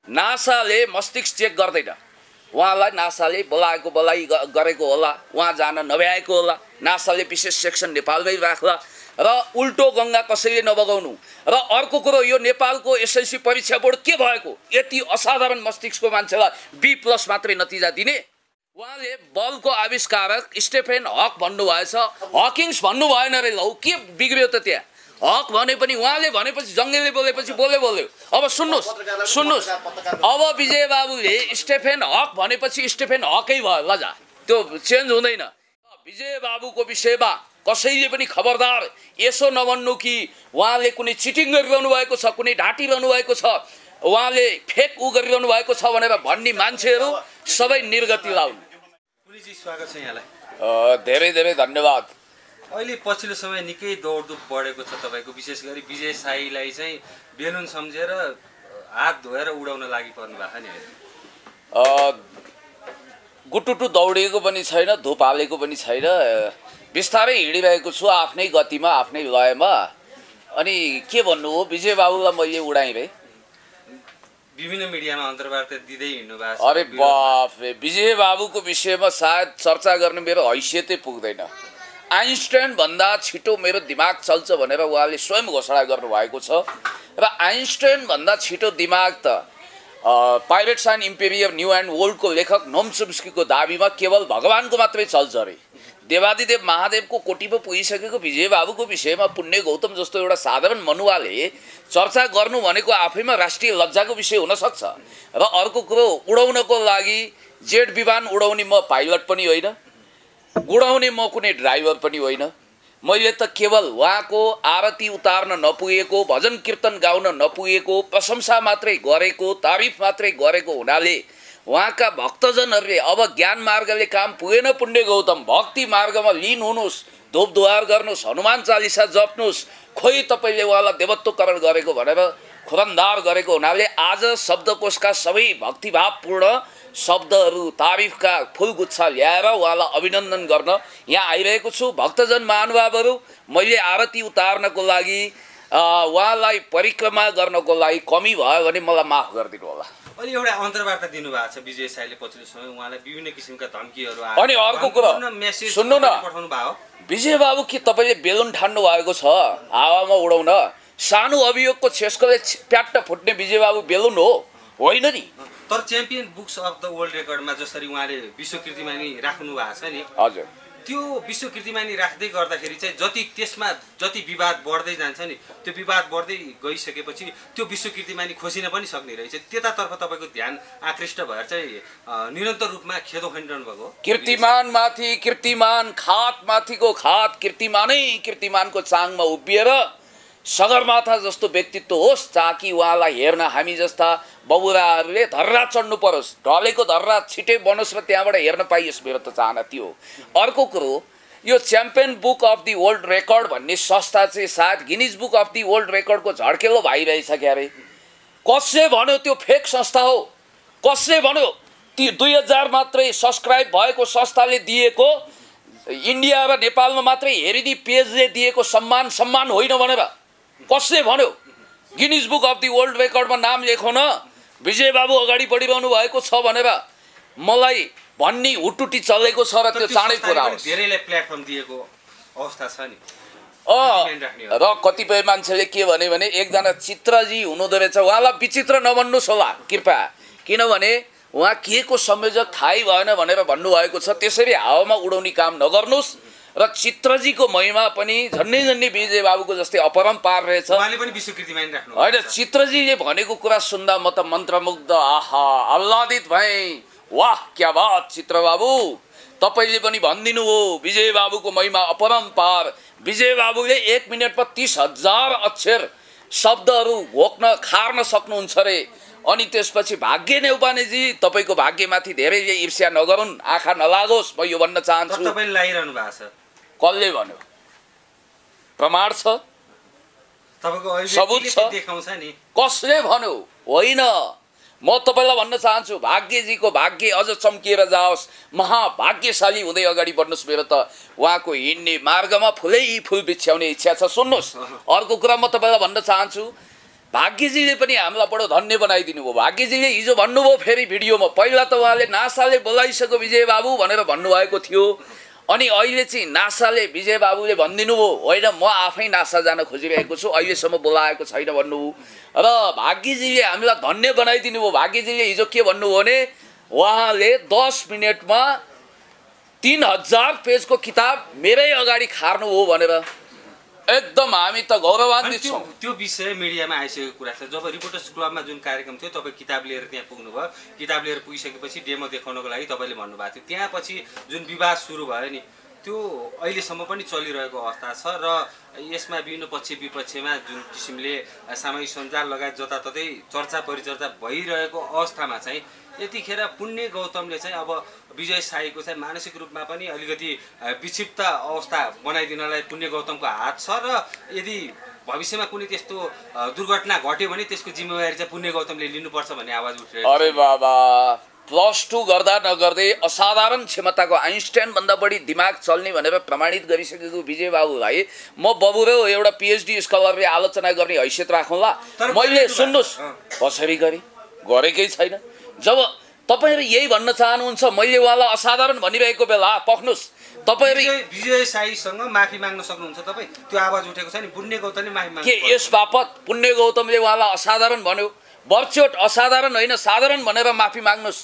नासाले मस्तिष्क चेक गर्दैन, उहाँलाई नासाले बोलाइ गरेको होला, उहाँ जान नभ्याएको होला, नासाले विशेष सेक्सन नेपालमै राख्ला र उल्टो गङ्गा कसैले नबगाउनु। र अर्को कुरो, यो नेपालको एसएलसी परीक्षा बोर्ड के भएको, यति असाधारण मस्तिष्कको मान्छेलाई B+ मात्रै नतिजा दिने। उहाँले बलको आविष्कारक स्टेफेन हक भन्नुभएछ, हकिङ्स भन्नु भएन रे। लौ के बिग्रियो त त्यहाँ? हक भने पनि उहाँले भनेपछि जङ्गेले बोलेपछि बोल्यो। अब सुन्नुहोस्, अब विजय बाबुले स्टेफेन हक भनेपछि स्टेफेन हकै भयो लजा, त्यो चेन्ज हुँदैन। विजय बाबुको विषयमा कसैले पनि खबरदार यसो नभन्नु कि उहाँले कुनै चिटिङ गरिरहनु भएको छ, कुनै ढाँटिरहनु भएको छ, उहाँले फेक गरिरहनु भएको छ भनेर भन्ने मान्छेहरू सबै निर्गति लाउनु। पुलिसजी स्वागत छ यहाँलाई। धेरै धेरै धन्यवाद। अहिले पछिल्लो समय निकै दौडधुप बढेको छ तपाईको, विशेष गरी विजय साईलाई चाहिँ बेलुन सम्झेर हात धोएर उडाउन लागि पर्नु भएको नि। गुटुटु दौडिएको पनि छैन, धुप हालेको पनि छैन, बिस्तारै हिँडिरहेको छु आफ्नै गतिमा, आफ्नै लयमा। अनि के भन्नु हो, विजय बाबुलाई मैले उडाएँ रे। विभिन्न मिडियामा अन्तर्वार्ता दिँदै हिँड्नु भएको छ। अरे बाफ रे, विजय बाबुको विषयमा सायद चर्चा गर्ने मेरो हैसियतै पुग्दैन। आइन्स्टाइन भन्दा छिटो मेरो दिमाग चल्छ भनेर उहाँले स्वयं घोषणा गर्नुभएको छ। र आइन्स्टाइन भन्दा छिटो दिमाग त pirates and emperor new and ओल्डको लेखक नोम चोम्स्कीको दाबीमा केवल भगवानको मात्रै चल्छ अरे। देवादिदेव महादेवको कोटीमा पुगिसकेको विजय बाबुको विषयमा पुण्य गौतम जस्तो एउटा साधारण मनुवाले चर्चा गर्नु भनेको आफैमा राष्ट्रिय लज्जाको विषय हुनसक्छ। र अर्को कुरो, उडाउनको लागि जेट विमान उडाउने म पाइलट पनि होइन, उडाउने म कुनै ड्राइभर पनि होइन। मैले त केवल उहाँको आरती उतार्न नपुगेको, भजन कीर्तन गाउन नपुगेको, प्रशंसा मात्रै गरेको, तारिफ मात्रै गरेको हुनाले उहाँका भक्तजनहरूले अब ज्ञान मार्गले काम पुगेन पुण्य गौतम, भक्ति मार्गमा लिन हुनुहोस्, धूप धुवार गर्नुहोस्, हनुमान चालिसा जप्नुहोस्, खोइ तपाईँले उहाँलाई देवत्वकरण गरेको भनेर खुरन्दार गरेको हुनाले आज शब्दकोशका सबै भक्तिभावपूर्ण शब्दहरू, तारिफका फुलगुच्छा ल्याएर उहाँलाई अभिनन्दन गर्न यहाँ आइरहेको छु। भक्तजन महानुभावहरू, मैले आरती उतार्नको लागि, उहाँलाई परिक्रमा गर्नको लागि कमी भयो भने मलाई माफ गरिदिनु होला। अनि एउटा अन्तर्वार्ता दिनुभएको छ विजय साईले पछिल्लो समय, उहाँलाई विभिन्न किसिमका धम्कीहरू आए। अनि अर्को कुरा सुन्नु न, पठाउनु भयो विजय बाबु के तपाईँले बेलुन ठान्नु भएको छ हावामा उडाउन? सानो अभियोगको छेस्कोले प्याट्ट फुट्ने विजय बाबु बेलुन होइन नि। तर champion books of the world रेकर्डमा जसरी उहाँले विश्वकृतिमा नि राख्नु भएको छ नि, हजुर, त्यो विश्वकृतिमा नि राख्दै गर्दाखेरि चाहिँ त्यसमा जति विवाद बढ्दै जान्छ नि, त्यो विवाद बढ्दै गइसकेपछि त्यो विश्वकृतिमा नि खोसिन पनि सक्ने रहेछ। त्यतातर्फ तपाईँको ध्यान आकृष्ट भएर चाहिँ निरन्तर रूपमा खेदो खनिरहनु भएको। कीर्तिमान माथि कीर्तिमान, खात माथिको खात, कीर्तिमानै कीर्तिमानको चाङमा उभिएर सगरमाथा जस्तो व्यक्तित्व होस् ताकि उहाँलाई हेर्न हामी जस्ता बबुराहरूले धर्रा चढ्नु परोस्, ढलेको धर्रा छिटै बनोस् र त्यहाँबाट हेर्न पाइयोस्, मेरो त चाहना त्यो। अर्को कुरो, यो champion book of the world record भन्ने संस्था चाहिँ सायद Guinness book of the world रेकर्डको झड्केलो भइरहेछ क्यारे। कसले भन्यो त्यो फेक संस्था हो? कसले भन्यो? ती 2000 मात्रै सब्सक्राइब भएको संस्थाले दिएको, इन्डिया र नेपालमा मात्रै हेरिदी पेजले दिएको सम्मान होइन भनेर कसले भन्यो? Guinness book of the world रेकर्डमा नाम लेखो न, विजय बाबु अगाडि बढिरहनु भएको छ भनेर मलाई भन्ने हुटुटी चलेको छ र त्यो चाँडै पुरा होस्। धेरैले प्लेटफर्म दिएको अवस्था छ नि। र कतिपय मान्छेले के भने एकजना चित्रजी हुनुहुँदो रहेछ, उहाँलाई विचित्र नभन्नुहोस् होला कृपया, किनभने उहाँ के को संयोजक थाहै भएन भनेर भन्नुभएको छ। त्यसरी हावामा उडाउने काम नगर्नुहोस्। र चित्रजीको महिमा पनि झन्डै विजय बाबुको जस्तै अपरम्पार रहेछ। उहाँले पनि विश्वकृतिमा नि राख्नु होइन, चित्रजीले भनेको कुरा सुन्दा म त मन्त्रमुग्ध, आहा आह्लादित भएँ। वाह क्या बात चित्र बाबु, तपाईँले पनि भनिदिनु हो विजय बाबुको महिमा अपरम्पार। विजय बाबुले 1 मिनटमा 30,000 अक्षर शब्दहरू घोक्न खार्न सक्नुहुन्छ रे। अनि त्यसपछि भाग्य नेउपानेजी, तपाईँको भाग्यमाथि धेरैले ईर्ष्या नगरून्, आँखा नलागोस्, म यो भन्न चाहन्छु। तपाईँले लागिरहनु भएको छ। कसले भन्यो? प्रमाण छ, सबुत छ, देखाउँछ नि। कसले भन्यो? होइन, म तपाईँलाई भन्न चाहन्छु भाग्यजीको भाग्य अझ चम्किएर जाओस्, महाभाग्यशाली हुँदै अगाडि बढ्नुहोस्। मेरो त उहाँको हिँड्ने मार्गमा फुलै फुल बिछ्याउने इच्छा छ। सुन्नुहोस्, अर्को कुरा म तपाईँलाई भन्न चाहन्छु, भाग्यजीले पनि हामीलाई बडो धन्य बनाइदिनु भयो। भाग्यजीले हिजो भन्नुभयो फेरि भिडियोमा, पहिला त उहाँले नासाले बोलाइसक्यो विजय बाबु भनेर भन्नुभएको थियो, अनि अहिले चाहिँ नासाले विजय बाबुले भनिदिनु भयो होइन म आफै नासा जान खोजिरहेको छु, अहिलेसम्म बोलाएको छैन भन्नुभयो र भाग्यजीले हामीलाई धन्य बनाइदिनु भयो। भाग्यजीले हिजो के भन्नुभयो भने उहाँले 10 मिनटमा 3000 पेजको किताब मेरै अगाडि खार्नु हो भनेर एकदम हामी त गौरवान्वित छौँ। त्यो विषय मिडियामा आइसकेको कुरा छ। जब रिपोर्टर्स क्लबमा जुन कार्यक्रम थियो तपाईँ किताब लिएर त्यहाँ पुग्नुभयो, किताब लिएर पुगिसकेपछि डेमो देखाउनको लागि तपाईँले भन्नुभएको थियो, त्यहाँ पछि जुन विवाद सुरु भयो नि त्यो अहिलेसम्म पनि चलिरहेको अवस्था छ र यसमा विभिन्न पक्ष विपक्षमा जुन किसिमले सामाजिक सञ्जाल लगायत जताततै चर्चा परिचर्चा भइरहेको अवस्थामा चाहिँ यतिखेर पुण्य गौतमले चाहिँ अब विजय साईको चाहिँ मानसिक रूपमा पनि अलिकति विक्षिप्त अवस्था बनाइदिनलाई पुण्य गौतमको हात छ र यदि भविष्यमा कुनै त्यस्तो दुर्घटना घट्यो भने त्यसको जिम्मेवारी चाहिँ पुण्य गौतमले लिनुपर्छ भन्ने आवाज उठिरहेको छ। अरे बाबा, +2 गर्दा नगर्दै असाधारण क्षमताको आइन्स्टाइन भन्दा बढी दिमाग चल्ने भनेर प्रमाणित गरिसकेको विजय बाबुलाई म बबुरो एउटा PhD स्कलरले आलोचना गर्ने हैसियत राखौँला। मैले सुन्नुहोस् कसरी गरेकै छैन। जब तपाईहरु यही भन्न चाहनुहुन्छ मैले उहाँलाई असाधारण भनिरहेको बेला पख्नुस्, तपाईहरु विजय साईसँग माफी माग्न सक्नुहुन्छ तपाईँ? त्यो आवाज उठेको छ नि पुण्य गौतमले माफी माग्नु के यस बापत पुण्य गौतमले उहाँलाई असाधारण भन्यो? बर्चोट असाधारण होइन साधारण भनेर माफी माग्नुस्,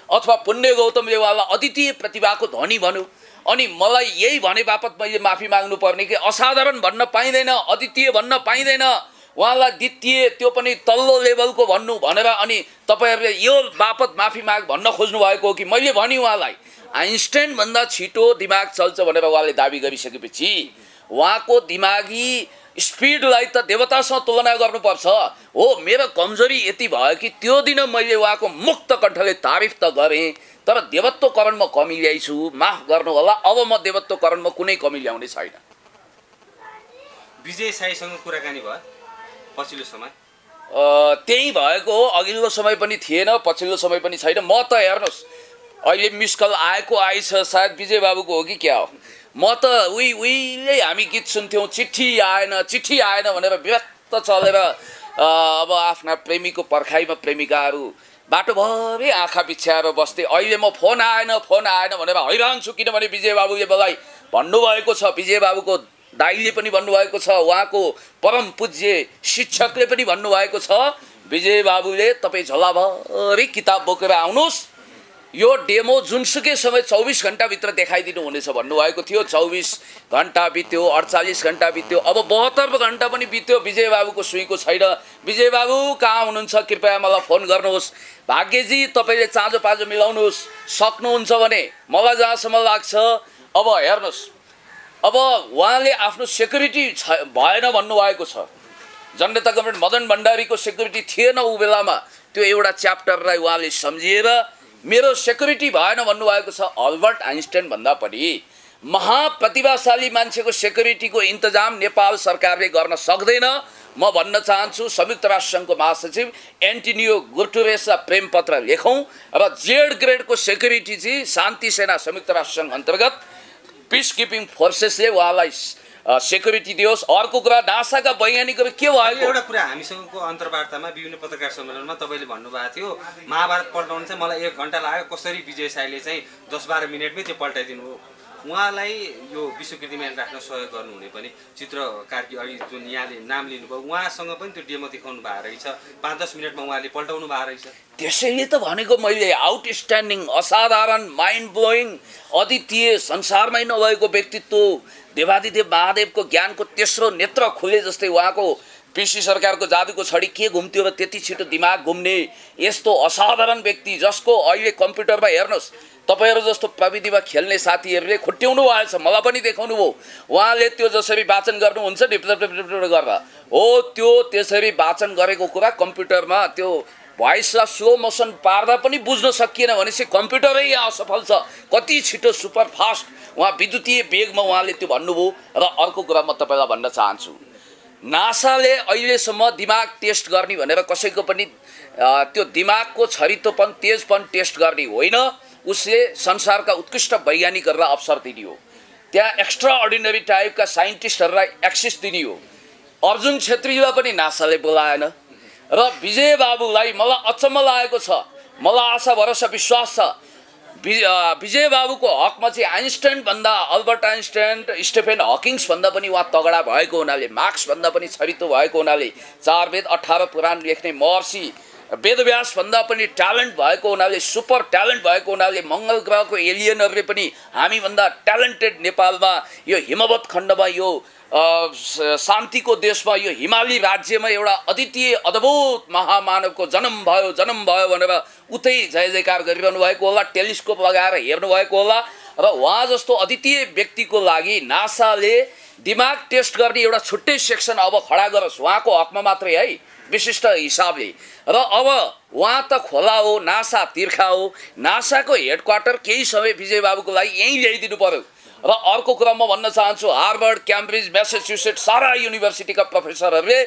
अथवा पुण्य गौतमले उहाँलाई अद्वितीय प्रतिभाको धनी भन्यो अनि मलाई यही भने बापत मैले माफी माग्नु पर्ने कि असाधारण भन्न पाइँदैन, अद्वितीय भन्न पाइँदैन, उहाँलाई द्वितीय त्यो पनि तल्लो लेभलको भन्नु भनेर अनि तपाईहरुले यो बापत माफी माग भन्न खोज्नु भएको हो कि मैले भने उहाँलाई आइन्स्टाइन भन्दा छिटो दिमाग चल्छ भनेर उहाँले दाबी गरिसकेपछि उहाँको दिमागी स्पिडलाई त देवतासँग तुलना गर्नुपर्छ हो। मेरो कमजोरी यति भयो कि त्यो दिन मैले उहाँको मुक्त कण्ठले तारिफ त गरेँ तर देवत्वकरणमा कमी ल्याइछु, माफ गर्नु होला, अब म देवत्वकरणमा कुनै कमी ल्याउने छैन। विजय साईसँग कुराकानी भयो पछिल्लो समय? त्यही भएको हो, अघिल्लो समय पनि थिएन, पछिल्लो समय पनि छैन। म त हेर्नुहोस् अहिले मिसकल आएको आइछ, सायद विजय बाबुको हो कि क्या हो, म त उहिले हामी गीत सुन्थ्यौँ चिठी आएन भनेर व्यक्त चलेर अब आफ्ना प्रेमीको पर्खाइमा प्रेमिकाहरू बाटोभरि आँखा बिछ्याएर बस्थे। अहिले म फोन आएन भनेर हैरान छु, किनभने विजय बाबुले मलाई भन्नुभएको छ, विजय बाबुको दाइले पनि भन्नुभएको छ, उहाँको परम पूज्य शिक्षकले पनि भन्नुभएको छ, विजय बाबुले तपाईँ झोलाभरि किताब बोकेर आउनुहोस्, यो डेमो जुनसुकै समय 24 घण्टाभित्र देखाइदिनु हुनेछ भन्नुभएको थियो। 24 घण्टा बित्यो, 48 घण्टा बित्यो, अब 72 घण्टा पनि बित्यो, विजय बाबुको सुईको छैन। विजय बाबु कहाँ हुनुहुन्छ? कृपया मलाई फोन गर्नुहोस्। भाग्यजी तपाईँले चाँजो पाँजो मिलाउनुहोस्, सक्नुहुन्छ भने। मलाई जहाँसम्म लाग्छ अब हेर्नुहोस्, अब उहाँले आफ्नो सेक्युरिटी भएन भन्नुभएको छ। जनता गभर्नमेन्ट मदन भण्डारीको सेक्युरिटी थिएन ऊ बेलामा, त्यो एउटा च्याप्टरलाई उहाँले सम्झिएर मेरो सेक्युरिटी भएन भन्नुभएको छ। अल्बर्ट आइन्स्टाइन भन्दा पनि महाप्रतिभाशाली मान्छेको सेक्युरिटीको इन्तजाम नेपाल सरकारले गर्न सक्दैन। म भन्न चाहन्छु संयुक्त राष्ट्रसङ्घको महासचिव एन्टोनियो गुटेरेसलाई प्रेम पत्र लेखौँ र जेड ग्रेडको सेक्युरिटी चाहिँ शान्ति सेना संयुक्त राष्ट्रसङ्घ अन्तर्गत पिस किपिङ फोर्सेसले उहाँलाई सेक्युरिटी दियोस्। अर्को कुरा नासाका वैज्ञानिकहरू के भएको एउटा कुरा हामीसँगको अन्तर्वार्तामा विभिन्न पत्रकार सम्मेलनमा तपाईँले भन्नुभएको थियो महाभारत पल्टाउन चाहिँ मलाई 1 घण्टा लाग्यो, कसरी विजय साईले चाहिँ 10-12 मिनटमै त्यो पल्टाइदिनु हो। उहाँलाई यो विश्वकृतिमा राख्न सहयोग गर्नुहुने पनि चित्रकारकी अघि जुन यहाँले नाम लिनुभयो उहाँसँग पनि त्यो डेमो देखाउनु भएको रहेछ, 5-10 मिनटमा उहाँले पल्टाउनु भएको रहेछ। त्यसैले त भनेको मैले आउटस्ट्यान्डिङ, असाधारण, माइन्ड ब्लोइङ, अद्वितीय, संसारमै नभएको व्यक्तित्व, देवादिदेव महादेवको ज्ञानको तेस्रो नेत्र खुले जस्तै उहाँको पिसी सरकारको जादुको छडी के घुम्थ्यो र त्यति छिटो दिमाग घुम्ने यस्तो असाधारण व्यक्ति जसको अहिले कम्प्युटरमा हेर्नुहोस् तपाईहरु जस्तो प्रविधिमा खेल्ने साथीहरूले खुट्ट्याउनु भएछ, मलाई पनि देखाउनु भयो। उहाँले त्यो जसरी वाचन गर्नुहुन्छ गरेर हो त्यो त्यसरी वाचन गरेको कुरा कम्प्युटरमा त्यो भोइसलाई स्लो मोसन पार्दा पनि बुझ्न सकिएन भनेपछि कम्प्युटरै असफल छ। कति छिटो सुपर फास्ट उहाँ विद्युतीय वेगमा उहाँले त्यो भन्नुभयो। र अर्को कुरा म तपाईलाई भन्न चाहन्छु, नासाले अहिलेसम्म दिमाग टेस्ट गर्ने भनेर कसैको पनि त्यो दिमागको छरितोपन तेजपन टेस्ट गर्ने होइन, उसले संसारका उत्कृष्ट वैज्ञानिकहरूलाई अवसर दिने हो, त्यहाँ एक्स्ट्रा अर्डिनरी टाइपका साइन्टिस्टहरूलाई एक्सेस दिने हो। अर्जुन छेत्रीलाई पनि नासाले बोलाएन, र विजय बाबुलाई मलाई अचम्म लागेको छ, मलाई आशा भरोसा विश्वास छ विजय बाबुको हकमा चाहिँ आइन्स्टाइनभन्दा अल्बर्ट आइन्स्टाइन, स्टेफेन हकिङ्सभन्दा पनि उहाँ तगडा भएको हुनाले, मार्क्सभन्दा पनि छरितो भएको हुनाले, 4 वेद 18 पुराण लेख्ने महर्षि वेदव्यासभन्दा पनि ट्यालेन्ट भएको हुनाले, सुपर ट्यालेन्ट भएको हुनाले, मङ्गल ग्रहको एलियनहरूले पनि हामीभन्दा ट्यालेन्टेड नेपालमा यो हिमवत खण्डमा यो शान्तिको देशमा यो हिमाली राज्यमा एउटा अद्वितीय अद्भुत महामानवको जन्म भयो भनेर उतै जय जयकार गरिरहनु भएको होला, टेलिस्कोप लगाएर हेर्नु भएको होला। र उहाँ जस्तो अद्वितीय व्यक्तिको लागि नासाले दिमाग टेस्ट गर्ने एउटा छुट्टै सेक्सन अब खडा गरोस् उहाँको हकमा मात्रै है, विशिष्ट हिसाबले। र अब उहाँ त खोला हो, नासा तिर्खा हो, नासाको हेडक्वार्टर केही समय विजय बाबुको लागि यहीँ ल्याइदिनु पर्यो। र अर्को कुरा म भन्न चाहन्छु, हार्वर्ड, क्याम्ब्रिज, म्यासाचुसेट्स सारा युनिभर्सिटीका प्रोफेसरहरूले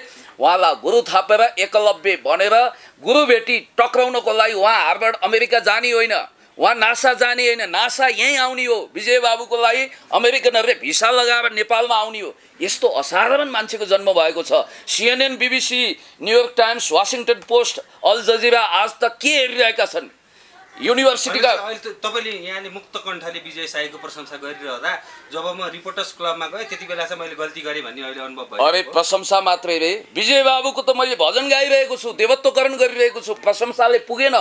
उहाँलाई गुरु थापेर एकलव्य बनेर गुरु भेटी टक्राउनको लागि उहाँ हार्वर्ड अमेरिका जाने होइन, उहाँ नासा जाने होइन, नासा यहीँ आउने हो। विजय बाबुको लागि अमेरिकनहरूले भिसा लगाएर नेपालमा आउने हो। यस्तो असाधारण मान्छेको जन्म भएको छ। CNN, BBC, New York Times, Washington Post, Al Jazeera Aaj Tak के हेरिरहेका छन्? युनिभर्सिटीका तपाईँले यहाँले मुक्त कण्ठले विजय साईको प्रशंसा गरिरहँदा जब म रिपोर्टर्स क्लबमा गएँ त्यति बेला चाहिँ मैले गल्ती गरेँ भन्ने अहिले अनुभव भयो। अरे प्रशंसा मात्रै रे, विजय बाबुको त मैले भजन गाइरहेको छु, देवत्वकरण गरिरहेको छु, प्रशंसाले पुगेन।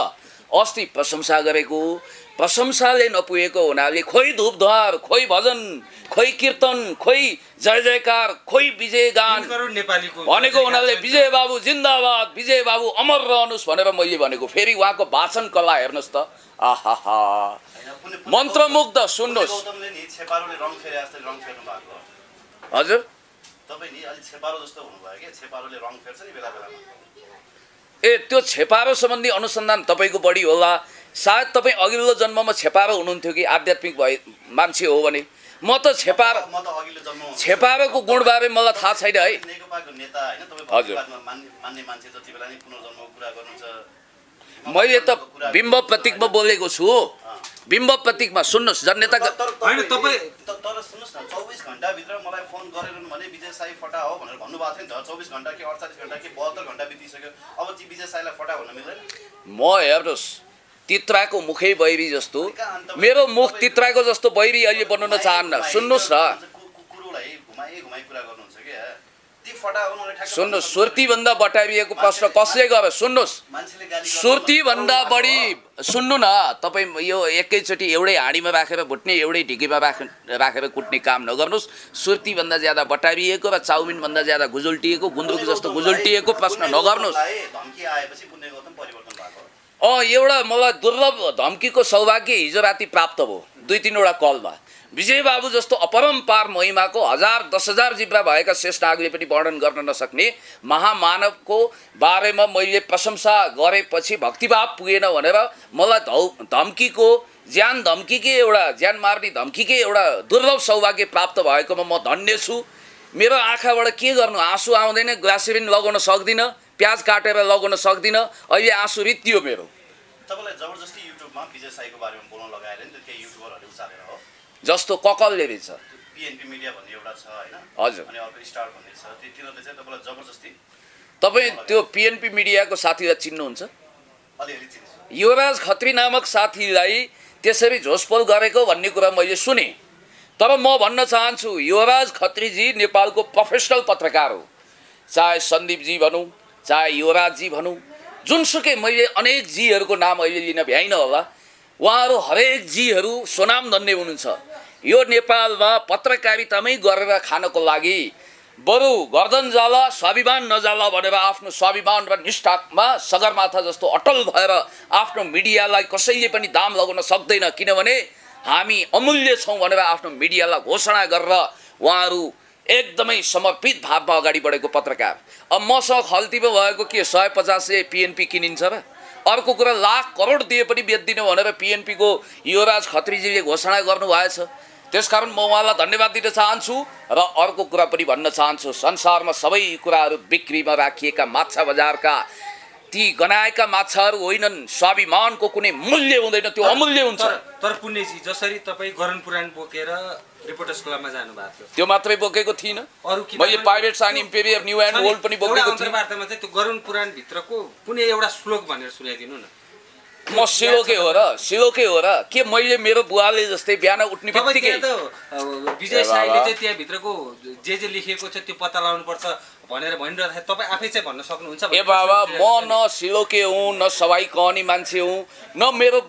अस्ति प्रशंसा गरेको, प्रशंसाले नपुगेको हुनाले खोइ धुपधुवार, खोइ भजन, खोइ कीर्तन, खोइ जय जयकार, खोइ विजय गान भनेको हुनाले विजय बाबु जिन्दाबाद, विजय बाबु अमर रहनुहोस् भनेर मैले भनेको। फेरि उहाँको भाषण कला हेर्नुहोस् त, आहा मन्त्रमुग्ध। सुन्नुहोस् हजुर, ए त्यो छेपारो सम्बन्धी अनुसन्धान तपाईँको बढी होला। सायद तपाईँ अघिल्लो जन्ममा छेपारो हुनुहुन्थ्यो कि आध्यात्मिक मान्छे हो भने। म त छेपारोको गुणबारे मलाई थाहा छैन है। हजुर, मैले त बिम्ब प्रतीकमा बोलेको छु, बिम्ब प्रतीकमा। सुन्नुहोस् जननेता होइन तपाईँ तर सुन्नुहोस् न, 24 घण्टाभित्र मलाई फोन गरेरन् भने विजय साई फटा हो भनेर भन्नुभएको थियो नि त। 24 घण्टा कि 48 घण्टा कि 72 घण्टा बितिसक्यो, अब चाहिँ विजय साईलाई फटा भन्न मिल्दैन? म हेर्नुहोस् तित्राको मुखै बैरी जस्तो, मेरो मुख तित्राको जस्तो बैरी अहिले बनाउन चाहन्न। सुन्नुहोस् न, सुन्नुहोस्, सुर्तीभन्दा बटाइएको प्रश्न कसले गर्यो? सुन्नुहोस्, सुर्तीभन्दा बढी सुन्नु न, तपाईँ यो एकैचोटि एउटै हाँडीमा राखेर भुट्ने, एउटै ढिकीमा राखेर कुट्ने काम नगर्नुहोस्। सुर्तीभन्दा ज्यादा बटाइएको र चाउमिनभन्दा ज्यादा गुजुल्टिएको, गुन्द्रुक जस्तो गुजुल्टिएको प्रश्न नगर्नुहोस्। एउटा मलाई दुर्लभ धम्कीको सौभाग्य हिजो राति प्राप्त भयो 2-3वटा कलमा। विजय बाबु जस्तो अपरम्पार महिमाको 1000-10,000 जिब्रा भएका शेष नागले पनि वर्णन गर्न नसक्ने महामानवको बारेमा मैले प्रशंसा गरेपछि भक्तिभाव पुगेन भनेर मलाई धम्कीको, ज्यान धम्कीकै एउटा, ज्यान मार्ने धम्कीकै एउटा दुर्लभ सौभाग्य प्राप्त भएकोमा म धन्य छु। मेरो आँखाबाट के गर्नु, आँसु आउँदैन, ग्लासिरिन लगाउन सक्दिनँ, प्याज काटेर लगाउन सक्दिनँ, अहिले आँसु रित्तियो मेरो। तपाईलाई जबरजस्ती युट्युबमा विजय साईको बारेमा बोल्न लगाएर नि त केही युट्युबरहरूले उचालेर हो, जस्तो ककलले रहेछ, PNP मिडिया भन्ने एउटा छ हैन, हजुर, अनि अर्को स्टार भन्ने छ, तिनीहरूले चाहिँ तपाईलाई जबरजस्ती। तपाईँ त्यो PNP मिडियाको साथीलाई चिन्नुहुन्छ? अलिअलि चिन्छु। युवराज खत्री नामक साथीलाई त्यसरी झोसपोल गरेको भन्ने कुरा मैले सुने। तर म भन्न चाहन्छु, युवराज खत्रीजी नेपालको प्रोफेसनल पत्रकार हो। चाहे सन्दीपजी भनौँ, चाहे युवराजजी भनौँ, जुनसुकै, मैले अनेक जीहरूको नाम अहिले लिन भ्याइन होला, उहाँहरू हरेक जीहरू स्वनाम धन्य हुनुहुन्छ। यो नेपालमा पत्रकारितामै गरेर खानको लागि बरु गर्दन जाला स्वाभिमान नजाला भनेर आफ्नो स्वाभिमान र निष्ठामा सगरमाथा जस्तो अटल भएर आफ्नो मिडियालाई कसैले पनि दाम लगाउन सक्दैन, किनभने हामी अमूल्य छौँ भनेर आफ्नो मिडियालाई घोषणा गरेर उहाँहरू एकदमै समर्पित भावमा अगाडि बढेको पत्रकार। अब मसँग खल्तीमा भएको के 150 PNP किनिन्छ र? अर्को कुरा, लाख करोड दिए पनि बेच्दिनँ भनेर PNP को युवराज खत्रीजीले घोषणा गर्नुभएछ। त्यसकारण म उहाँलाई धन्यवाद दिन चाहन्छु। र अर्को कुरा पनि भन्न चाहन्छु, संसारमा सबै कुराहरू बिक्रीमा राखिएका माछा बजारका ती गनाएका माछाहरू होइनन्। स्वाभिमानको कुनै मूल्य हुँदैन, त्यो अमूल्य हुन्छ। तर पुण्यजी जसरी तपाईँ गरुड पुराण बोकेर रिपोर्टर्स क्लबमा जानुभएको थियो, त्यो मात्रै बोकेको थिइनँ, अरू मैले pirates and emperor new and old पनि बोकेको थिएँ। अन्तर्वार्तामा चाहिँ त्यो गरुड पुराण भित्रको कुनै एउटा श्लोक भनेर सुनाइदिनु न। म सिलोके हो र के मैले मेरो बुवाले जस्तै बिहान उठ्ने बित्तिकै विजय साईले चाहिँ त्यहाँभित्रको जे लेखिएको छ त्यो पत्ता लगाउनु पर्छ भनेर भनिरहँदा तपाईँ आफै चाहिँ भन्न सक्नुहुन्छ? ए बाबा, म न सिलोके हुँ, न सवाई कहनी मान्छे हुँ, न मेरो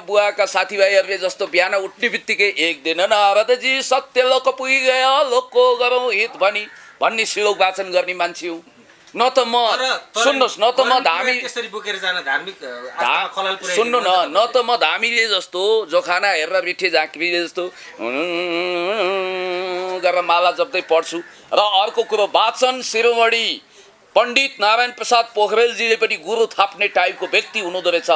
बुवाका साथीभाइहरूले जस्तो बिहान उठ्ने बित्तिकै एक दिन नारदजी सत्य लोक पुगी गयो लोकको गरौँ हित भन्ने श्लोक वाचन गर्ने मान्छे हुँ। न त म सुन्नुहोस्, न त म धामी सुन्नु न त म धामीले जस्तो जोखाना हेरेर रिठे झाँक्रीले जस्तो गरेर माला जप्दै पढ्छु। र अर्को कुरो, वाचन शिरोमणि पण्डित नारायण प्रसाद पोखरेलजीले पनि गुरु थाप्ने टाइपको व्यक्ति हुनुहुँदो रहेछ।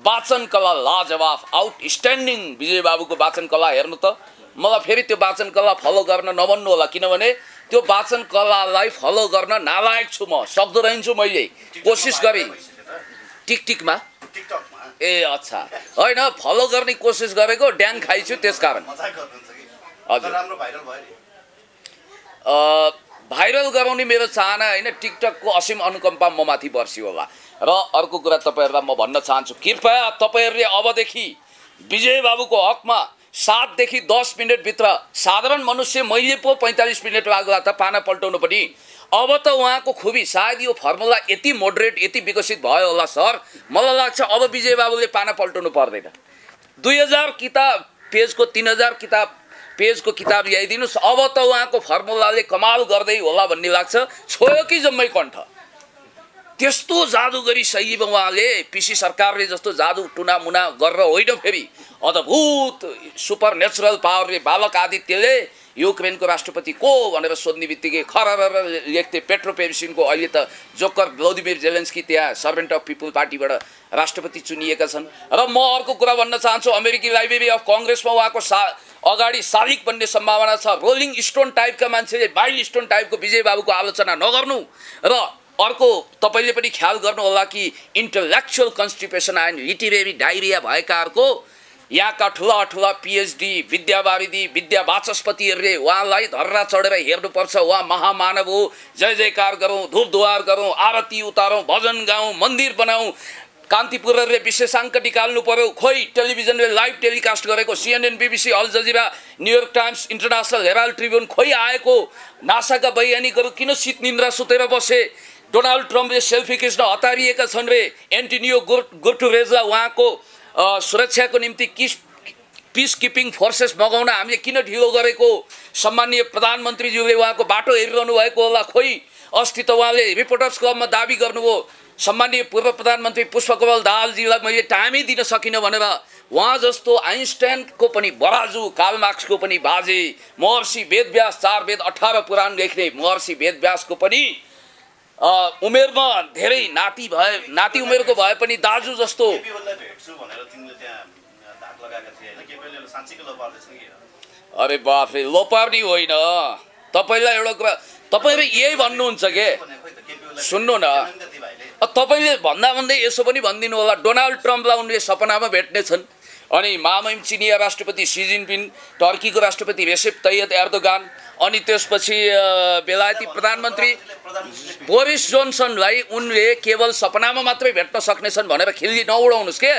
वाचन कला लाजवाब, आउटस्ट्यान्डिङ विजय बाबुको वाचन कला हेर्नु त। मलाई फेरि त्यो वाचन कला फलो गर्न नभन्नु होला, किनभने त्यो वाचन कलालाई फलो गर्न नालायक छु म। सक्दो रहन्छु, मैले कोसिस गरेँ टिकटिकमा। ए अच्छा, होइन फलो गर्ने कोसिस गरेको, ड्याङ खाइछु त्यसकारण। हजुर, भाइरल गराउने मेरो चाहना होइन, टिकटकको असीम अनुकम्पा म माथि बर्सियो होला। र अर्को कुरा तपाईँहरूलाई म भन्न चाहन्छु, कृपया तपाईँहरूले अबदेखि विजय बाबुको हकमा 7 देखि 10 मिनटभित्र, साधारण मनुष्य मैले पो 45 मिनट लाग्ला त पाना पल्टाउनु पनि। अब त उहाँको खुबी सायद यो फर्मुला यति मोडरेट, यति विकसित भयो होला सर, मलाई लाग्छ अब विजय बाबुले पाना पल्टाउनु पर्दैन। 2000 किताब पेजको 3000 पेजको किताब ल्याइदिनुहोस्, अब त उहाँको फर्मुलाले कमाल गर्दै होला भन्ने लाग्छ। छोयो कि जम्मै कण्ठ। त्यस्तो जादुगरी शैलीमा उहाँले पिसी सरकारले जस्तो जादु टुनामुना गरेर होइन, फेरि अद्भुत सुपर नेचुरल पावरले बालक आदित्यले युक्रेनको राष्ट्रपति को भनेर सोध्ने बित्तिकै खरर लेख्थे पेट्रो पेरिसिनको। अहिले त जोकर भ्लादिमिर जेलेन्स्की त्यहाँ सर्भेन्ट अफ पिपुल पार्टीबाट राष्ट्रपति चुनिएका छन्। र म अर्को कुरा भन्न चाहन्छु, अमेरिकी लाइब्रेरी अफ कङ्ग्रेसमा उहाँको अगाडि शालिक बन्ने सम्भावना छ। रोलिङ स्टोन टाइपका मान्छेले माइल स्टोन टाइपको विजय बाबुको आलोचना नगर्नु। र अर्को, तपाईँले पनि ख्याल गर्नु होला कि intellectual constipation and literary diarrhoea भएकाहरूको यहाँका ठुला पिएचडी विद्यावारिधी विद्या वाचस्पतिहरूले उहाँलाई धर्रा चढेर हेर्नुपर्छ। उहाँ महामानव हो, जय जयकार गरौँ, धुपधुवार गरौँ, आरती उतारौँ, भजन गाउँ, मन्दिर बनाऊँ। कान्तिपुरहरूले विशेषाङ्क निकाल्नु पर्यो। खोइ टेलिभिजनले लाइभ टेलिकास्ट गरेको CNN, BBC, Al Jazeera, New York Times, International Herald Tribune खोइ आएको। नासाका वैज्ञानिकहरू किन शीत निन्द्रा सुतेर बसे? डोनाल्ड ट्रम्पले सेल्फी खिच्न हतारिएका छन् रे। एन्टोनियो गुटेरेसलाई उहाँको सुरक्षाको निम्ति पिस किपिङ फोर्सेस मगाउन हामीले किन ढिलो गरेको? सम्माननीय प्रधानमन्त्रीज्यूले उहाँको बाटो हेरिरहनु भएको होला। खोइ अस्ति त उहाँले रिपोर्टर्स क्लबमा दाबी गर्नुभयो, सम्माननीय पूर्व प्रधानमन्त्री पुष्पकमल दाहालजीलाई मैले टाइमै दिन सकिनँ भनेर। उहाँ जस्तो आइन्स्टाइनको पनि बराजु, कार्ल मार्क्सको पनि बाजे, महर्षि वेदव्यास 4 वेद 18 पुराण लेख्ने महर्षि वेदव्यासको पनि उमेरमा धेरै नाति उमेरको भए पनि दाजु जस्तो। अरे बाफ रे, लोपार्ने होइन। तपाईँलाई एउटा कुरा, तपाईँले यही भन्नुहुन्छ के? सुन्नु न, तपाईँले भन्दै यसो पनि भनिदिनु होला, डोनाल्ड ट्रम्पलाई उनले सपनामा भेट्नेछन्। अनि महामहिम चिनिया राष्ट्रपति सी जिनपिङ, टर्कीको राष्ट्रपति रेसेप तैयब एर्दोगान, अनि त्यसपछि बेलायती प्रधानमन्त्री बोरिस जोन्सनलाई उनले केवल सपनामा मात्रै भेट्न सक्नेछन् भनेर खिल्ली नउडाउनुहोस् के।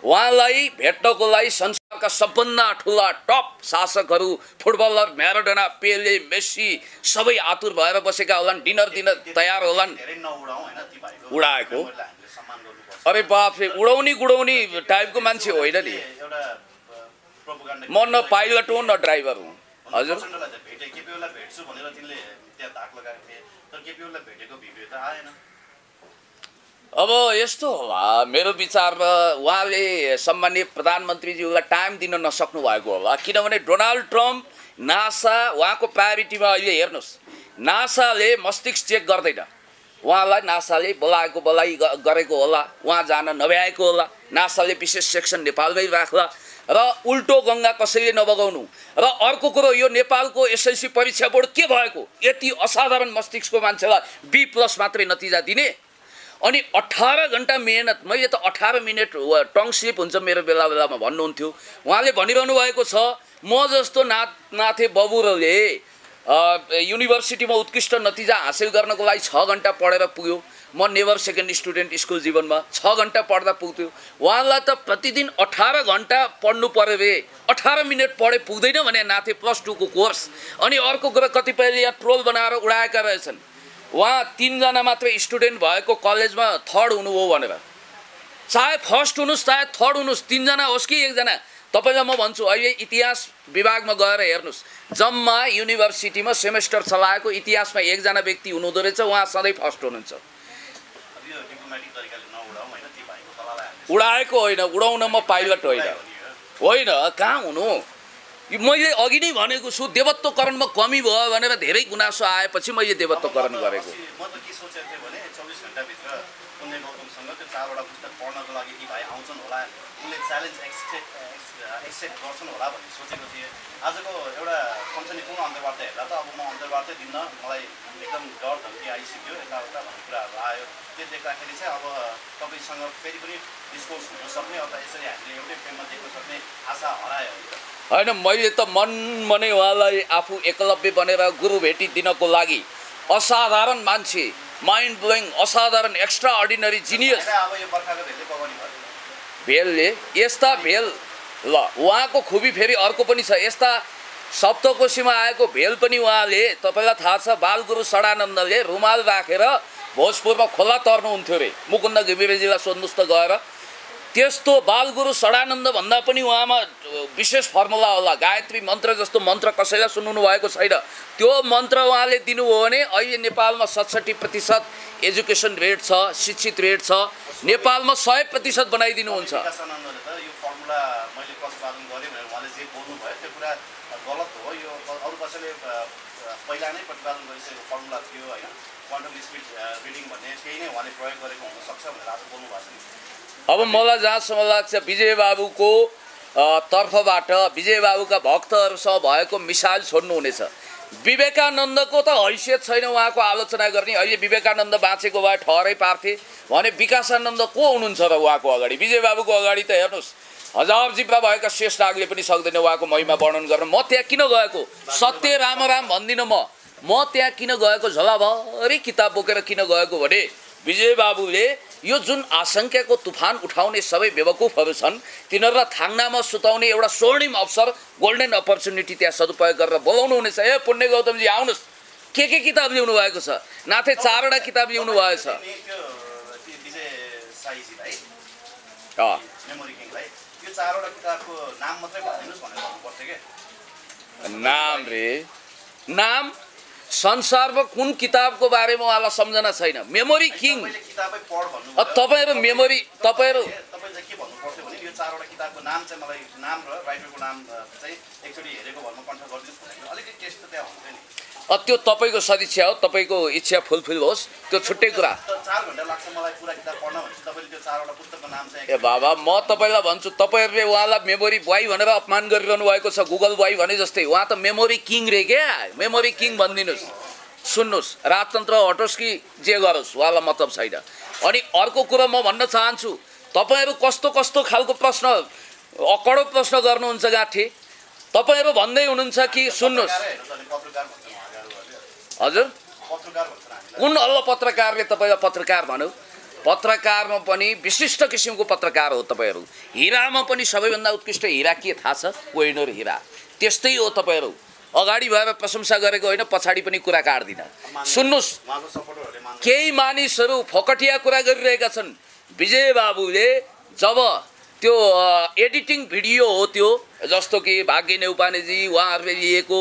उहाँलाई भेट्नको लागि संसारका सबभन्दा ठुला टप शासकहरू, फुटबलर म्याराडोना, पेले, मेस्सी सबै आतुर भएर बसेका होलान्, डिनर दिन तयार होलान्। उडाएको? अरे बाफरे, उडाउने गुडाउने टाइपको मान्छे होइन नि म। न पाइलट हुँ न ड्राइभर हुँ। हजुर, अब यस्तो होला मेरो विचारमा, उहाँले सम्माननीय प्रधानमन्त्रीज्यूलाई टाइम दिन नसक्नु भएको होला। किनभने डोनाल्ड ट्रम्प, नासा उहाँको प्रायोरिटीमा अहिले हेर्नुहोस्, नासाले मस्तिष्क चेक गर्दैन। उहाँलाई नासाले बोलाइ गरेको होला, उहाँ जान नभ्याएको होला। नासाले विशेष सेक्सन नेपालमै राख्ला र उल्टो गङ्गा कसैले नबगाउनु। र अर्को कुरो, यो नेपालको SSC परीक्षा बोर्ड के भएको? यति असाधारण मस्तिष्कको मान्छेलाई B+ मात्रै नतिजा दिने। अनि 18 घण्टा मेहनत, मैले त 18 मिनट टङ स्लिप हुन्छ मेरो बेला बेलामा भन्नुहुन्थ्यो। उहाँले भनिरहनु भएको छ म जस्तो नाथे बबुरले युनिभर्सिटीमा उत्कृष्ट नतिजा हासिल गर्नको लागि 6 घण्टा पढेर पुग्यो। म नेभर सेकेन्ड स्टुडेन्ट स्कुल जीवनमा 6 घण्टा पढ्दा पुग्थ्यो। उहाँलाई त प्रतिदिन 18 घण्टा पढ्नु पर्यो रे, 18 मिनट पढे पुग्दैन भने नाथे +2 को कोर्स। अनि अर्को कुरा कतिपयले यहाँ ट्रोल बनाएर उडाएका रहेछन्, उहाँ 3 जना मात्रै स्टुडेन्ट भएको कलेजमा थर्ड हुनु हो भनेर। चाहे फर्स्ट हुनुहोस् चाहे थर्ड हुनुहोस्, 3 जना होस् कि 1 जना, तपाईलाई म भन्छु अहिले इतिहास विभागमा गएर हेर्नुहोस्, जम्मा युनिभर्सिटीमा सेमेस्टर चलाएको इतिहासमा 1 जना व्यक्ति हुनुहुँदो रहेछ, उहाँ सधैँ फर्स्ट हुनुहुन्छ। उडाएको होइन, उडाउन म पाइलट होइन, कहाँ हुनु। मैले अघि नै भनेको छु देवत्वकरणमा कमी भयो भनेर धेरै गुनासो आएपछि मैले देवत्वकरण गरेको। म त के सोचेको थिएँ भने 24 घण्टाभित्र पुण्य गौतमसँग त्यो 4वटा पुस्तक पढ्नको लागि यी भाइ आउँछन् होला, उनले च्यालेन्ज एक्सेप्ट गर्छन् होला भन्ने सोचेको थिएँ। आजको एउटा सनसनीपूर्ण अन्तर्वार्ता हेर्दा त अब म अन्तर्वार्तै दिन्न, मलाई एकदम डर धम्की आइसक्यो, यताउता भन्ने कुराहरू आयो। त्यो देख्दाखेरि चाहिँ अब तपाईँसँग फेरि पनि डिस्कोर्स हुनसक्ने अथवा यसरी हामीले एउटै फ्रेममा देख्न सक्ने आशा हरायो होइन। मैले त मनै उहाँलाई आफू एकलव्य बनेर गुरु भेटी दिनको लागि असाधारण मान्छे, माइन्ड ब्लोइङ, असाधारण एक्स्ट्रा अर्डिनरी जिनियस अब यो बर्खाको भेलले पकाउने भयो भेलले यस्ता भेल ल उहाँको खुबी फेरि अर्को पनि छ। यस्ता सप्तकोशीमा आएको भेल पनि उहाँले, तपाईँलाई थाहा छ बालगुरु सडानन्दले रुमाल राखेर भोजपुरमा खोला तर्नुहुन्थ्यो रे, मुकुन्द घिमिरेजीलाई सोध्नुहोस् त गएर। त्यस्तो बालगुरु सडानन्द भन्दा पनि उहाँमा विशेष फर्मुला होला, गायत्री मन्त्र जस्तो मन्त्र कसैलाई सुन्नु भएको छैन। त्यो मन्त्र उहाँले दिनुभयो भने अहिले नेपालमा 67% एजुकेसन रेट छ, शिक्षित रेट छ, नेपालमा 100% बनाइदिनुहुन्छ। विकासानन्दले त यो फर्मुला मैले प्रतिपादन गरेँ भनेर उहाँले जे बोल्नुभयो त्यो कुरा गलत हो। यो अरू कसैले पहिला नै प्रतिपादन गरिसकेको फर्मुला थियो होइन, क्वान्टम स्पिड रिडिङ भन्ने केही नै उहाँले प्रयोग गरेको हुनसक्छ भनेर आज बोल्नु भएको छ। अब मलाई जहाँसम्म लाग्छ विजय बाबुको तर्फबाट विजय बाबुका भक्तहरूसँग भएको मिसाल छोड्नुहुनेछ। विवेकानन्दको त हैसियत छैन उहाँको आलोचना गर्ने। अहिले विवेकानन्द बाँचेको भए ठहरै पार्थे भने विकासानन्द को हुनुहुन्छ र उहाँको अगाडि? विजय बाबुको अगाडि त हेर्नुहोस्, 1000 जिब्रा भएका शेष नागले पनि सक्दैन उहाँको महिमा वर्णन गर्न। म त्यहाँ किन गएको, सत्य राम भन्दिनँ म त्यहाँ किन गएको, झोलाभरि किताब बोकेर किन गएको भने विजय बाबुले यो जुन आशंकाको तुफान उठाउने सबै बेवकुफहरू छन् तिनीहरूलाई थाङ्नामा सुताउने एउटा स्वर्णिम अवसर, गोल्डन अपर्च्युनिटी त्यहाँ सदुपयोग गरेर बोलाउनु हुनेछ। ए पुण्य गौतमजी आउनुहोस्, के किताब ल्याउनु भएको छ? नाथे 4वटा किताब ल्याउनु भएको छ। विजय साईजीलाई मेमोरी किङलाई यो 4वटा किताबको नाम मात्रै भनिदिनुहोस् भनेर भन्नुपर्छ के? नाम रे नाम संसारमा कुन किताबको बारेमा उहाँलाई सम्झना छैन। मेमोरी किङ तपाईँहरू मेमोरी तपाईँहरू तपाईँले के भन्नुपर्छ भने यो 4वटा किताबको नाम चाहिँ मलाई नाम र राइटरको नाम चाहिँ एकचोटि हेरेको भरमा कन्ठ गरिदिनुहोस् भनेको अलिकति टेस्ट त त्यहाँ हुन्छ नि। त्यो तपाईँको सदिच्छा हो, तपाईँको इच्छा फुलफिल होस्, त्यो छुट्टै कुरा। 4 घण्टा लाग्छ मलाई पुरा किताब पढ्न भने तपाईँले त्यो 4वटा पुस्तकको नाम चाहिँ ए बाबा म तपाईँलाई भन्छु, तपाईँहरूले उहाँलाई मेमोरी बोय भनेर अपमान गरिरहनु भएको छ, गुगल बोय भने जस्तै। उहाँ त मेमोरी किङ रे क्या, मेमोरी किङ भनिदिनुहोस्। सुन्नुहोस्, राजतन्त्र हटोस् कि जे गरोस् उहाँलाई मतलब छैन। अनि अर्को कुरा म भन्न चाहन्छु, तपाईँहरू कस्तो कस्तो खालको प्रश्न, अकडो प्रश्न गर्नुहुन्छ गाँठे। तपाईँहरू भन्दै हुनुहुन्छ कि सुन्नुहोस् हजुर कुन अल्ल पत्रकारले तपाईँलाई पत्रकार भन्यो? पत्रकारमा पनि विशिष्ट किसिमको पत्रकार हो तपाईँहरू। हिरामा पनि सबैभन्दा उत्कृष्ट हिरा के थाहा छ? कोहिनूर हिरा। त्यस्तै हो तपाईँहरू, अगाडि भएर प्रशंसा गरेको होइन, पछाडि पनि कुरा काट्दिन। सुन्नुहोस्, केही मानिसहरू फोकटिया कुरा गरिरहेका छन्। विजय बाबुले जब त्यो एडिटिङ भिडियो हो त्यो, जस्तो कि भाग्य नेउपानेजी उहाँहरूले लिएको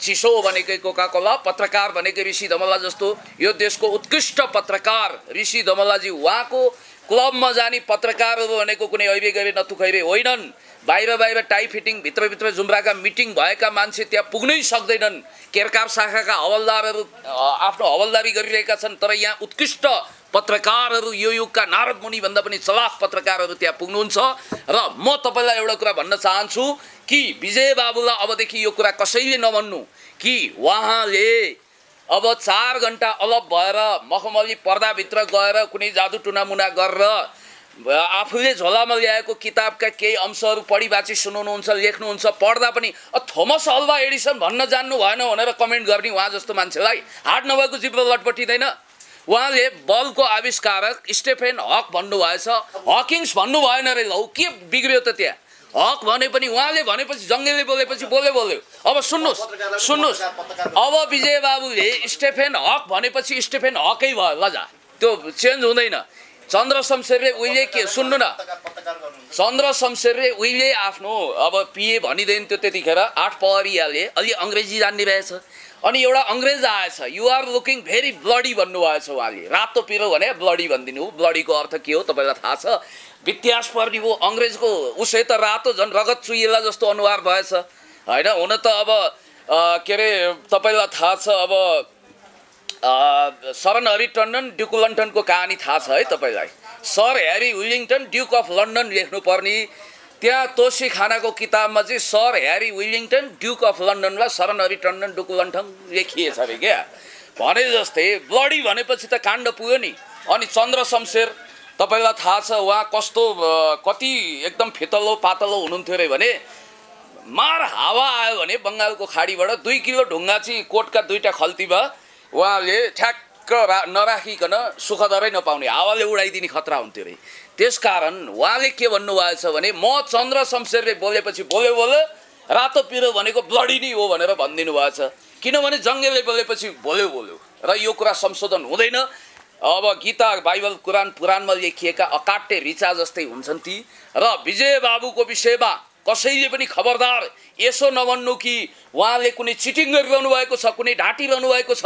चिसो भनेकै कोकाकोला, पत्रकार भनेकै ऋषि धमला जस्तो यो देशको उत्कृष्ट पत्रकार ऋषि धमलाजी, उहाँको क्लबमा जाने पत्रकारहरू भनेको कुनै ऐबे गरे नथुखैरे होइनन्। बाहिर टाई फिटिङ, भित्रभित्र जुम्राका मिटिङ भएका मान्छे त्यहाँ पुग्नै सक्दैनन्। केरकार शाखाका हवलदारहरू आफ्नो हवलदारी गरिरहेका छन्, तर यहाँ उत्कृष्ट पत्रकारहरू, यो युगका नारद मुनि भन्दा पनि चलाक पत्रकारहरू त्यहाँ पुग्नुहुन्छ। र म तपाईँलाई एउटा कुरा भन्न चाहन्छु कि विजय बाबुलाई अबदेखि यो कुरा कसैले नभन्नु कि उहाँले अब 4 घण्टा अलप भएर मखमली पर्दाभित्र गएर कुनै जादु टुनामुना गरेर आफूले झोलामा ल्याएको किताबका केही अंशहरू पढिबाची सुनाउनुहुन्छ लेख्नुहुन्छ पढ्दा पनि थोमस अल्वा एडिसन भन्न जान्नु भएन भनेर कमेन्ट गर्ने उहाँ जस्तो मान्छेलाई हात नभएको जिब्रो लटपटिँदैन। उहाँले बलको आविष्कारक स्टेफेन हक भन्नुभएछ, हकिङ्स भन्नु भएन रे। लौ के बिग्रियो त त्यहाँ? हक भने पनि उहाँले भनेपछि जङ्गेले बोलेपछि बोल्यो। अब सुन्नुहोस् अब विजय बाबुले स्टेफेन हक भनेपछि स्टेफेन हकै भयो लजा, त्यो चेन्ज हुँदैन। चन्द्र शमशेरले उहिले के सुन्नु न, चन्द्र शमशेरले उहिले आफ्नो अब पिए भनिँदैन त्यो त्यतिखेर 8 पहरियाले अलि अङ्ग्रेजी जान्ने रहेछ। अनि एउटा अङ्ग्रेज आएछ, you are looking very bloody भन्नुभएछ उहाँले। रातो पिरो भने ब्लडी भनिदिनु, ब्लडीको अर्थ के हो तपाईँलाई थाहा छ? इतिहास पढ्ने हो। अङ्ग्रेजको उसै त रातो झन् रगत चुइएला जस्तो अनुहार भएछ होइन। हुन त अब के अरे तपाईँलाई थाहा छ अब सर हरी टन्डन ड्युक लन्डनको कहानी थाहा छ है तपाईँलाई? Sir Harry Willington duke of London लेख्नुपर्ने, त्यहाँ तोसी खानाको किताबमा चाहिँ sir Harry Willington duke of London वा sir Hari Tandon duke London लेखिएछ अरे क्या। भने जस्तै ब्लडी भनेपछि त काण्ड पुग्यो नि। अनि चन्द्र शमशेर तपाईँलाई थाहा छ उहाँ कस्तो कति एकदम फितलो पातलो हुनुहुन्थ्यो अरे भने मार हावा आयो भने बङ्गालको खाडीबाट 2 किलो ढुङ्गा चाहिँ कोटका 2टा खल्तीमा उहाँले ठ्याक्क नराखिकन सुखदरै नपाउने, हावाले उडाइदिने खतरा हुन्थ्यो अरे। त्यसकारण उहाँले के भन्नुभएछ भने म चन्द्र शमशेरले बोलेपछि बोल्यो, रातो पिरो भनेको ब्लडी नै हो भनेर भनिदिनु भएछ। किनभने जङ्गेले बोलेपछि बोल्यो र यो कुरा संशोधन हुँदैन। अब गीता बाइबल कुरान पुराणमा लेखिएका अकाट्य ऋचा जस्तै हुन्छन् ती। र विजय बाबुको विषयमा कसैले पनि खबरदार यसो नभन्नु कि उहाँले कुनै चिटिङ गरिरहनु भएको छ, कुनै ढाँटिरहनु भएको छ,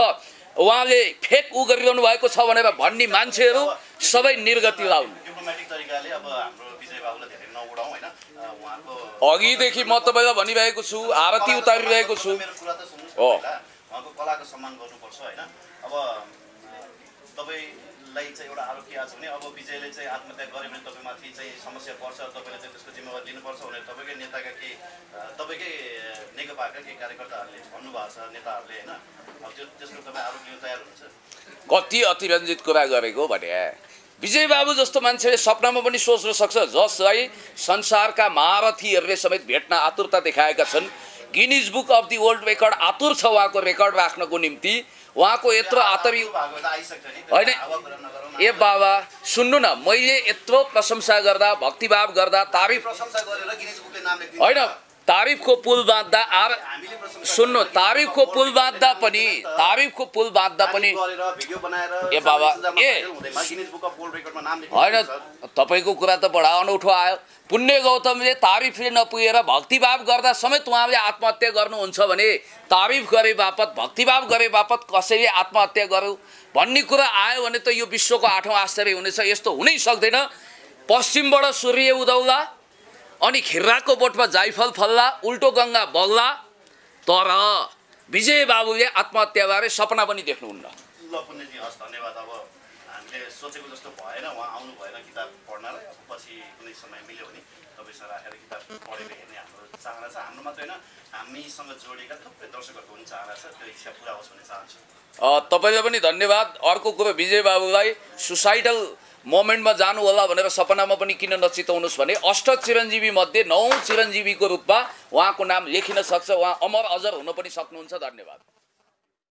उहाँले फेक गरिरहनु भएको छ भनेर भन्ने मान्छेहरू सबै निर्गति लाउनु। डिप्लोमेटिक तरिकाले अब हाम्रो विजय बाबुलाई धेरै नउडाउँ हैन। उहाँको अघिदेखि म तपाईँलाई भनिरहेको छु, आरती उतारिरहेको छु। मेरो कुरा त सुन्नुहोस् पहिला, उहाँको कलाको सम्मान गर्नुपर्छ हैन। अब तपाईलाई चाहिँ एउटा आरोप के आछ भने अब विजयले चाहिँ आत्महत्या गरे भने तपाईँमाथि चाहिँ समस्या पर्छ, तपाईँले चाहिँ त्यसको जिम्मेवारी लिनुपर्छ भनेर तपाईँकै नेताका के तपाईँकै नेकपाका के कार्यकर्ताहरूले भन्नुभएको छ नेताहरूले हैन। अब त्यसको तपाईँ आरोप लिन तयार हुनुहुन्छ? कति अतिरञ्जित कुरा गरेको भने विजय बाबु जस्तो मान्छेले सपनामा पनि सोच्न सक्छ जसलाई संसारका महारथीहरूले समेत भेट्न आतुरता देखाएका छन्। Guinness book of the world record आतुर छ उहाँको रेकर्ड राख्नको निम्ति। उहाँको यत्रो आतरी होइन। ए बाबा सुन्नु न, मैले यत्रो प्रशंसा गर्दा भक्तिभाव गर्दा तारिफ होइन, तारिफको पुल बाँध्दा सुन्नु, तारिफको पुल बाँध्दा पनि ए बाबा होइन, तपाईँको कुरा त बडा अनौठो आयो। पुण्य गौतमले तारिफले नपुगेर भक्तिभाव गर्दा समेत उहाँले आत्महत्या गर्नुहुन्छ भने तारिफ गरे बापत भक्तिभाव गरे बापत कसैले आत्महत्या गर्यो भन्ने कुरा आयो भने त यो विश्वको 8औं आश्चर्य हुनेछ। यस्तो हुनै सक्दैन। पश्चिमबाट सूर्य उदाउला अनि खिर्राको बोटमा जाइफल फल्ला, उल्टो गङ्गा बग्ला, तर विजय बाबुले आत्महत्याबारे सपना पनि देख्नुहुन्न। ल पुण्यजी हस्, धन्यवाद। अब हामीले सोचेको जस्तो भएन, उहाँ आउनु भएन किताब पढ्नलाई। पछि कुनै समय मिल्यो भने तपाईँसँग राखेर किताब पढेर हेर्ने हाम्रो चाहना छ। हाम्रो मात्रै होइन, हामीसँग जोडिएका थुप्रै दर्शकहरूको पनि चाहना छ। त्यो इच्छा पुरा होस् भन्ने चाहन्छु। तपाईँलाई पनि धन्यवाद। अर्को कुरो विजय बाबुलाई सुसाइडल मोमेन्टमा जानु होला भनेर सपनामा पनि किन नचिताउनुहोस् भने 8 चिरञ्जीवी मध्ये 9 चिरञ्जीवीको रूपमा उहाँको नाम लेखिन सक्छ। उहाँ अमर अजर हुन पनि सक्नुहुन्छ। धन्यवाद।